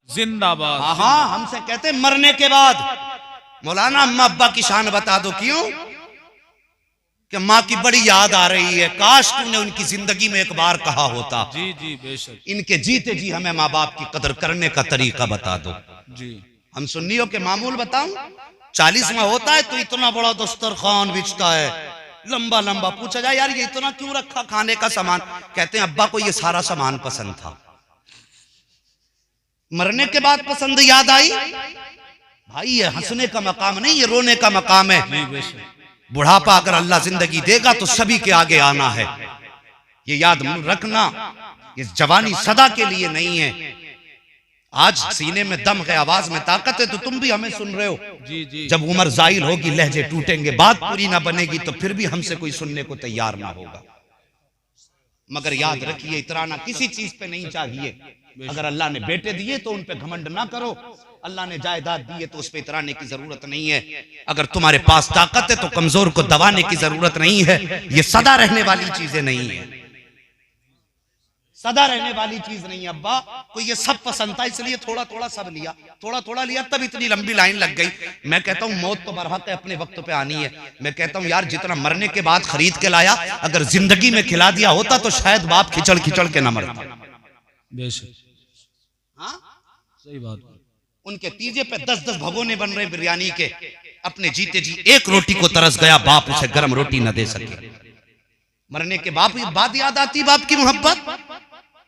जिंदाबाद। हाँ, हमसे कहते मरने के बाद मौलाना अम्मा अब्बा की शान बता दो। क्यों? कि माँ की बड़ी याद आ रही है, काश तूने उनकी जिंदगी में एक बार कहा होता। जी जी बेशक। इनके जीते जी हमें माँ बाप की कदर करने का तरीका बता दो। जी हम सुन्नियों के मामूल बताऊं, 40वां होता है तो इतना बड़ा दस्तरखान बिछता है, लंबा लंबा। पूछा जाए यार ये इतना क्यों रखा खाने का सामान? कहते हैं अब्बा को ये सारा सामान पसंद था। मरने के बाद पसंद याद आई? भाई ये हंसने का मकाम नहीं, ये रोने का मकाम है। बुढ़ापा अगर अल्लाह जिंदगी देगा तो सभी के आगे आना है, ये याद रखना। ये जवानी सदा के लिए नहीं है। आज सीने में दम है, आवाज में ताकत है, तो तुम भी हमें सुन रहे हो। जी जी। जब उम्र जाहिल होगी, लहजे टूटेंगे, बात पूरी ना बनेगी, तो फिर भी हमसे कोई सुनने को तैयार ना होगा। मगर याद रखिए, इतराना किसी चीज पे नहीं चाहिए। अगर अल्लाह ने बेटे दिए तो उन पे घमंड ना करो, अल्लाह ने जायदाद दी है तो उस पे इतराने की जरूरत नहीं है। अगर तुम्हारे पास ताकत है तो कमजोर को दबाने की जरूरत नहीं है। ये सदा रहने वाली चीजें नहीं है, सदा रहने वाली चीज नहीं है। अब्बा को ये सब पसंद था, इसलिए थोड़ा थोड़ा सब लिया, थोड़ा थोड़ा लिया, तब इतनी लंबी लाइन लग गई। मैं कहता हूँ मौत तो बरहक है, अपने वक्त पे आनी है। मैं कहता हूँ यार जितना मरने के बाद खरीद के लाया, अगर जिंदगी में खिला दिया होता तो शायद बाप खिचड़ खिचड़ के न मरता। बेशक। हाँ सही बात। उनके तीजे पे 10-10 भगोने बन रहे बिरयानी के, अपने जीते जी एक रोटी को तरस गया, बाप उसे गर्म रोटी न दे सके। मरने के बाद याद आती बाप की मोहब्बत।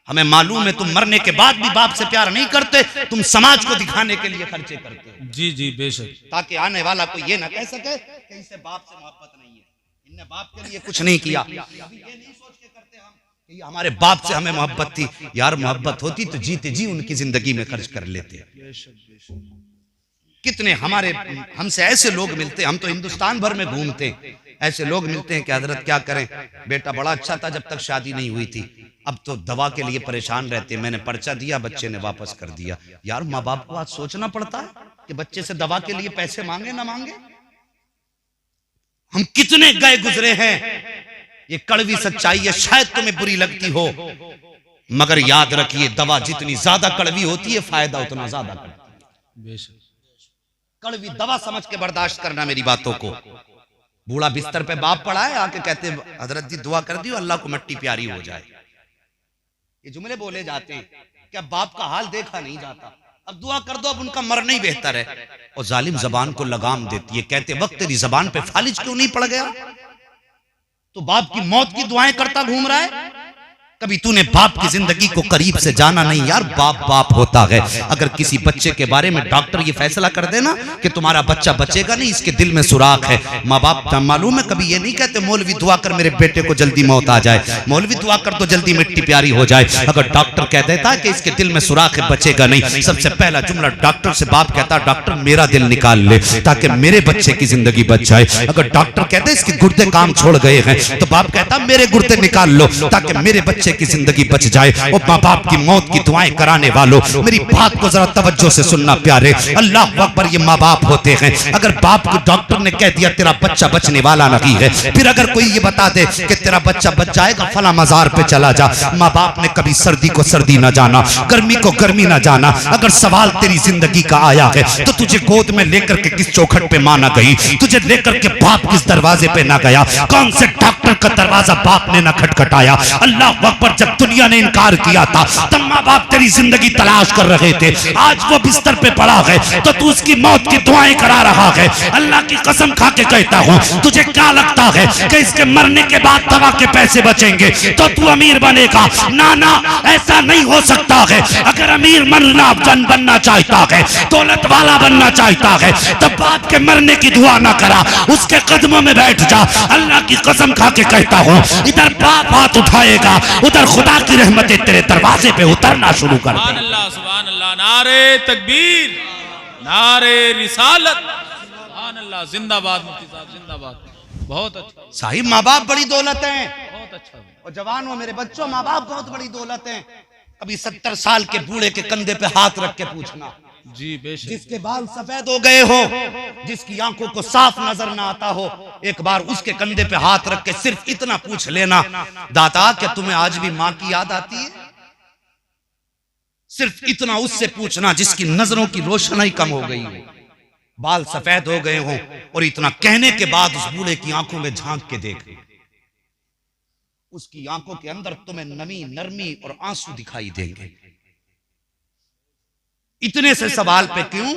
हमें मालूम है तुम मरने के बाद भी बाप से प्यार नहीं करते, तुम समाज को दिखाने के लिए खर्चे करते हो। जी जी बेशक। ताकि आने वाला कोई ये ना कह सके कि इसे बाप से मोहब्बत नहीं है, इनने बाप के लिए कुछ नहीं किया। ये नहीं सोच के करते हम कि हमारे बाप से हमें मोहब्बत थी। यार मोहब्बत होती तो जीते जी उनकी जिंदगी में खर्च कर लेते। कितने हमारे हमसे ऐसे लोग मिलते, हम तो हिंदुस्तान भर में घूमते, ऐसे लोग मिलते हैं कि हजरत क्या करें, बेटा बड़ा अच्छा था जब तक शादी नहीं हुई थी, अब तो दवा के लिए परेशान रहते, मैंने पर्चा दिया, बच्चे ने वापस कर दिया। यार माँ बाप को आज सोचना पड़ता है कि बच्चे से दवा के लिए पैसे मांगे ना मांगे। हम कितने गए गुजरे हैं, ये कड़वी सच्चाई है, शायद तुम्हें बुरी लगती हो, मगर याद रखिए दवा जितनी ज्यादा कड़वी होती है फायदा उतना ज्यादा करती है। कड़वी दवा समझ के बर्दाश्त करना मेरी बातों को। बूढ़ा बिस्तर पे बाप पड़ा है, आके कहते हजरत जी दुआ कर दियो अल्लाह को मिट्टी प्यारी हो जाए। ये जुमले बोले जाते हैं, क्या बाप का हाल देखा नहीं जाता? अब दुआ कर दो, अब उनका मरना ही बेहतर है। और जालिम जबान को लगाम देती है, कहते वक्त तेरी जबान पे फालिज क्यों नहीं पड़ गया? तो बाप की मौत की दुआएं करता घूम रहा है। कभी तूने बाप की जिंदगी को करीब से जाना नहीं। यार बाप बाप होता है। अगर किसी बच्चे के बारे में डॉक्टर ये फैसला कर देना कि तुम्हारा बच्चा बचेगा नहीं, इसके दिल में सुराख है। माँ बाप मालूम है कभी ये नहीं कहते मौलवी दुआ कर मेरे बेटे को जल्दी मौत आ जाए, मौलवी दुआ कर तो जल्दी मिट्टी प्यारी हो जाए। अगर डॉक्टर कह देता है कि इसके दिल में सुराख है, बचेगा नहीं, सबसे पहला जुमला डॉक्टर से बाप कहता डॉक्टर मेरा दिल निकाल ले ताकि मेरे बच्चे की जिंदगी बच जाए। अगर डॉक्टर कहते इसके गुर्दे काम छोड़ गए हैं तो बाप कहता मेरे गुर्दे निकाल लो ताकि मेरे बच्चे की जिंदगी बच जाए। और माँ बाप की मौत की दुआएं कराने वालों, मेरी बात को जरा तवज्जो से सुनना प्यारे, अल्लाह अकबर, ये माँ बाप होते हैं। अगर बाप को डॉक्टर ने कह दिया तेरा बच्चा बचने वाला नहीं है, फिर अगर कोई ये बता दे कि तेरा बच्चा बच जाएगा, फला मजार पे चला जा। माँ बाप ने कभी सर्दी को सर्दी ना जाना, गर्मी को गर्मी ना जाना। अगर सवाल तेरी जिंदगी का आया है तो तुझे गोद में लेकर के किस चौखट पे माँ ना गई, तुझे लेकर के बाप किस दरवाजे पे ना गया, कौन से डॉक्टर का दरवाजा बाप ने ना खटखटाया। अल्लाह अकबर, जब दुनिया ने इनकार किया था तब माँ बाप तेरी जिंदगी तलाश कर रहे थे। आज वो बिस्तर पे पड़ा है तो तू उसकी मौत की दुआएं करा रहा है। अल्लाह की कसम खा के कहता हूँ, तुझे क्या लगता है कि इसके मरने के बाद दवा के पैसे बचेंगे तो तू अमीर बनेगा? ना ना, ऐसा नहीं हो सकता है। अगर अमीर बनना चाहता है, दौलत वाला बनना चाहता है, तो बाप के मरने की दुआ ना करा, उसके कदमों में बैठ जा। अल्लाह की कसम खा के कहता हूँ, इधर बाप हाथ उठाएगा उधर खुदा की रहमतें तेरे दरवाजे पे उतरना शुरू कर दे। सुभान अल्लाह, नारे तकबीर, नारे रिसालत, सुभान अल्लाह, जिंदाबाद मुफ्ती साहब जिंदाबाद। बहुत अच्छा साहिब, माँ बाप बड़ी दौलत है। बहुत अच्छा। और जवानों मेरे बच्चों, माँ बाप बहुत बड़ी दौलत है। कभी 70 साल के बूढ़े के कंधे पे हाथ रख के पूछना, जी बेशक, जिसके बाल सफेद हो गए हो, जिसकी आंखों को साफ नजर ना आता हो, एक बार उसके कंधे पे हाथ रख के सिर्फ इतना पूछ लेना, दाता क्या तुम्हें आज भी माँ की याद आती है? सिर्फ इतना उससे पूछना जिसकी नजरों की रोशनी कम हो गई हो, बाल सफेद हो गए हों, और इतना कहने के बाद उस बूढ़े की आंखों में झांक के देख, उसकी आंखों के अंदर तुम्हें नमी, नरमी और आंसू दिखाई देंगे। इतने से सवाल पे क्यों?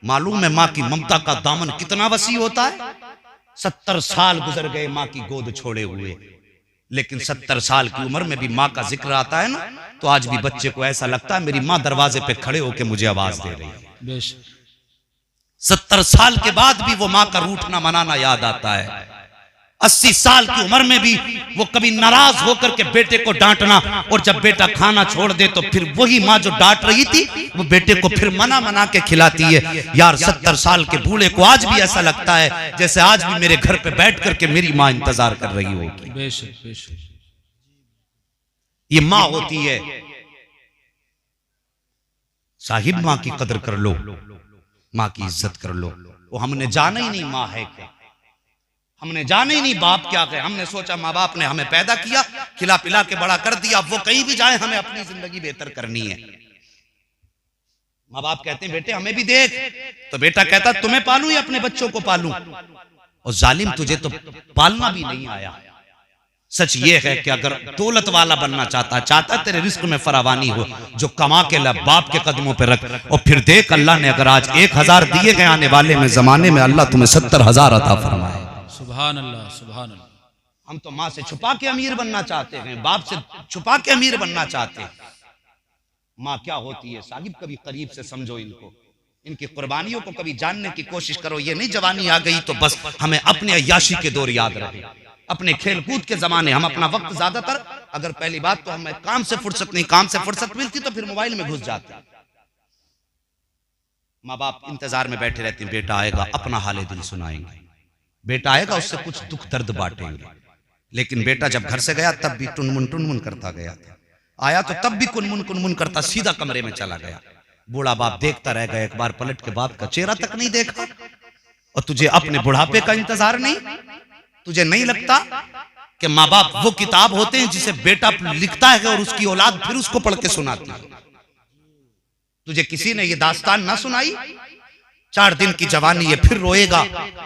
मालूम है मां की ममता का दामन कितना वसी होता है। 70 साल गुजर गए मां की गोद छोड़े हुए, लेकिन 70 साल की उम्र में भी मां का जिक्र आता है ना, तो आज भी बच्चे को ऐसा लगता है मेरी मां दरवाजे पे खड़े होकर मुझे आवाज दे रही है। 70 साल के बाद भी वो मां का रूठना मनाना याद आता है। 80 साल की उम्र में भी वो कभी नाराज होकर के बेटे को डांटना, और जब बेटा खाना छोड़ दे तो फिर वही मां जो डांट रही थी वो बेटे को फिर मना मना के खिलाती है। यार 70 साल के बूढ़े को आज भी ऐसा लगता है जैसे आज भी मेरे घर पे बैठ करके मेरी मां इंतजार कर रही होगी। बेशक बेशक, ये मां होती है। साहिब मां की कदर कर लो, मां की इज्जत कर लो। वो हमने जाना ही नहीं मां है क्या, हमने जाने ही नहीं बाप क्या है। हमने सोचा माँ बाप ने हमें पैदा किया, खिला पिला के बड़ा कर दिया, वो कहीं भी जाए हमें अपनी जिंदगी बेहतर करनी है। माँ बाप कहते हैं बेटे हमें भी देख, तो बेटा कहता तुम्हें पालूं या अपने बच्चों को पालूं। और जालिम तुझे तो पालना भी नहीं आया। सच ये है कि अगर दौलत वाला बनना चाहता तेरे रिस्क में फरावानी हो, जो कमा के ला बाप के कदमों पे रख, और फिर देख अल्लाह ने अगर आज 1000 दिए गए, आने वाले में जमाने में अल्लाह तुम्हें 70,000 अता फरमाए। सुभान अल्लाह सुभान अल्लाह। हम तो माँ से छुपा के अमीर बनना चाहते हैं, बाप से छुपा के अमीर बनना चाहते हैं। माँ क्या होती है साहिब, कभी करीब से समझो इनको, इनकी कुर्बानियों को कभी जानने की कोशिश करो। ये नहीं जवानी आ गई तो बस हमें अपने अय्याशी के दौर याद रहे, अपने खेल कूद के जमाने। हम अपना वक्त ज्यादातर, अगर पहली बात तो हमें काम से फुर्सत नहीं, काम से फुर्सत मिलती तो फिर मोबाइल में घुस जाते। माँ बाप इंतजार में बैठे रहते हैं, बेटा आएगा अपना हाले दिल सुनाएंगे, बेटा आएगा उससे कुछ दुख दर्द बांटेंगे। लेकिन बेटा जब घर से गया तब भी टुनमुन करता गया था, आया तो तब भी कुनमुन करता सीधा कमरे में चला गया। बूढ़ा बाप देखता रह गया, एक बार पलट के बाप का चेहरा तक नहीं देखा। और तुझे अपने बुढ़ापे का इंतजार नहीं? तुझे नहीं लगता कि माँ बाप वो किताब होते हैं जिसे बेटा लिखता है और उसकी औलाद फिर उसको पढ़ के सुनाती है? तुझे किसी ने ये दास्तान ना सुनाई? 4 दिन की जवानी है फिर रोएगा,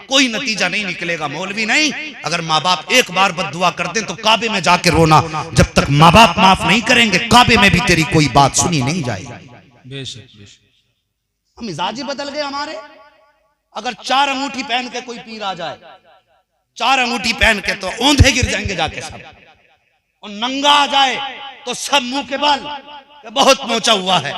कोई नतीजा नहीं निकलेगा। मौलवी नहीं, अगर माँ बाप एक बार बद्दुआ कर दें तो काबे में जाके रोना। जब तक माँ बाप माफ नहीं करेंगे काबे में भी तेरी कोई बात सुनी नहीं जाएगी। बेशक बेशक, हम मिजाज बदल गए हमारे। अगर 4 अंगूठी पहन के कोई पीर आ जाए, 4 अंगूठी पहन के, तो औंधे गिर जाएंगे जाके सब। और नंगा आ जाए तो सब मुंह के बाल बहुत मोचा हुआ है।